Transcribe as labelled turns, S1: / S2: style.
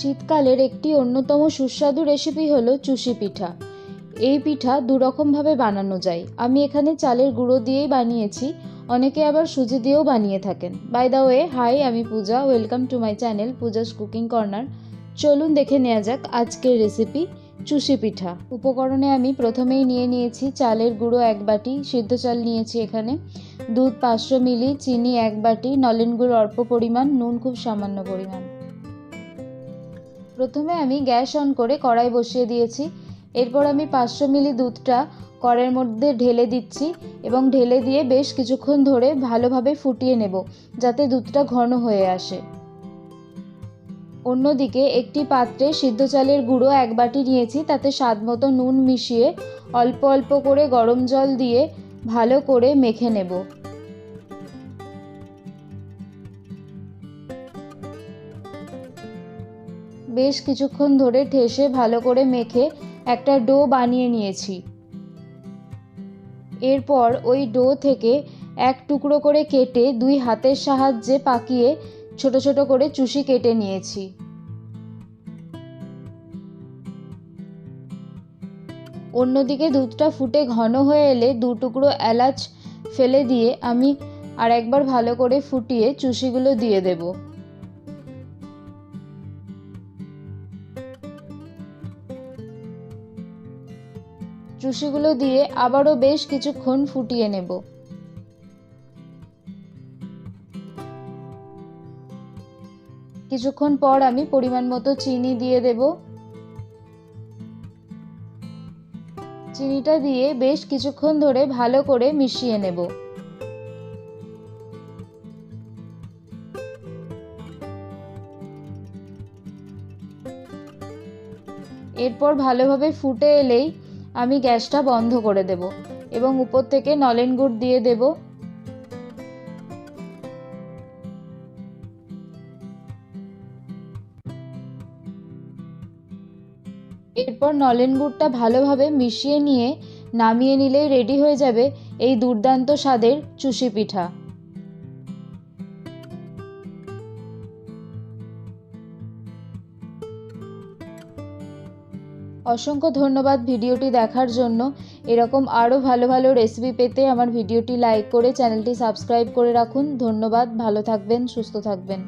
S1: শীতকালের একটি অন্যতম সুস্বাদু রেসিপি হলো চুষি পিঠা। এই পিঠা দুরকমভাবে বানানো যায়। আমি এখানে চালের গুঁড়ো দিয়েই বানিয়েছি, অনেকে আবার সুজি দিয়েও বানিয়ে থাকেন। বাই দ্য ওয়ে, হাই, আমি Puja. Welcome to my channel Puja's cooking corner. চলুন দেখে নেওয়া যাক আজকের রেসিপি চুষি পিঠা। উপকরণে আমি প্রথমেই নিয়েছি চালের গুঁড়ো 1 বাটি, সিদ্ধ চাল নিয়েছি এখানে, দুধ 500 মিলি, চিনি 1 বাটি, নলেন গুড় অল্প পরিমাণ, নুন খুব সামান্য পরিমাণ। প্রথমে আমি গ্যাস অন করে কড়াই বসিয়ে দিয়েছি। এরপর আমি 500 মিলি দুধটা কড়াইয়ের মধ্যে ঢেলে দিচ্ছি এবং ঢেলে দিয়ে বেশ কিছুক্ষণ ধরে ভালোভাবে ফুটিয়ে নেব, যাতে দুধটা ঘন হয়ে আসে। অন্যদিকে একটি পাত্রে সিদ্ধ চালের গুঁড়ো 1 বাটি নিয়েছি, তাতে স্বাদ মতো নুন মিশিয়ে অল্প অল্প করে গরম জল দিয়ে ভালো করে মেখে নেব। বেশ কিছুক্ষণ ধরে ঠেসে ভালো করে মেখে একটা ডো বানিয়ে নিয়েছি। এরপর ওই ডো থেকে এক টুকরো করে কেটে 2 হাতের সাহায্যে পাকিয়ে ছোট ছোট করে চুষি কেটে নিয়েছি। অন্যদিকে দুধটা ফুটে ঘন হয়ে এলে 2 টুকরো এলাচ ফেলে দিয়ে আমি আর একবার ভালো করে ফুটিয়ে চুষিগুলো দিয়ে দেব। চুষিগুলো দিয়ে আবারও বেশ কিছুক্ষণ ফুটিয়ে নেব। কিছুক্ষণ পর আমি পরিমাণ মতো চিনি দিয়ে দেব। চিনিটা দিয়ে বেশ কিছুক্ষণ ধরে ভালো করে মিশিয়ে নেব। এরপর ভালোভাবে ফুটে এলেই আমি গ্যাসটা বন্ধ করে দেব এবং উপর থেকে নলেন গুড় দিয়ে দেব। এরপর নলেন গুড়টা ভালোভাবে মিশিয়ে নিয়ে নামিয়ে নিলেই রেডি হয়ে যাবে এই দুর্দান্ত স্বাদের চুষি পিঠা। অসংখ্য ধন্যবাদ ভিডিওটি দেখার জন্য। এরকম আরও ভালো ভালো রেসিপি পেতে আমার ভিডিওটি লাইক করে চ্যানেলটি সাবস্ক্রাইব করে রাখুন। ধন্যবাদ, ভালো থাকবেন, সুস্থ থাকবেন।